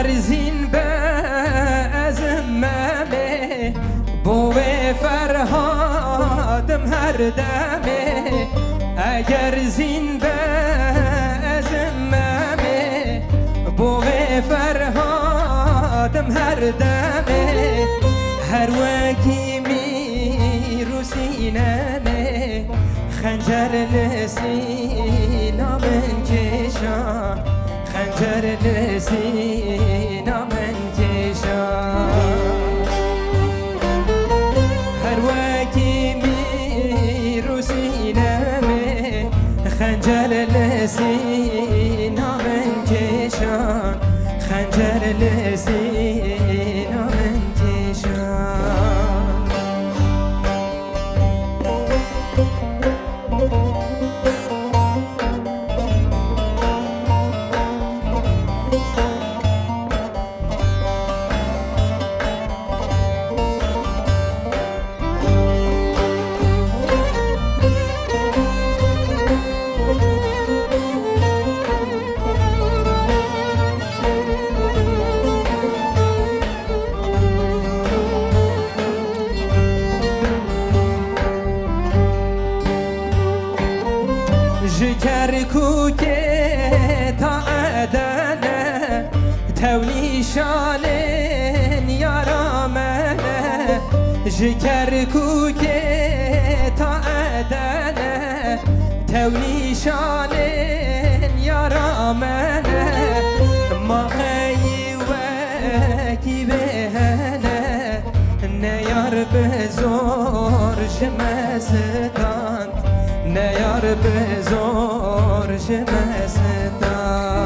اگر زین به ازممه بو فرهادم هر دمه اگر زین به ازممه بو فرهادم هر دمه هر وکی می رو سینمه خنجر لسینا من کشان خنجر لسینا من کشان هر وکی می رو سینمه خنجر لسینا من کشان خنجر لسینا من کشان جگر کوکه تا ادنه تولی شانن یارامنه جگر کوکه تا ادنه تولی شانن یارامنه ما خیلی وکی بهنه نیار بزور شمستان نیار بزور شمستان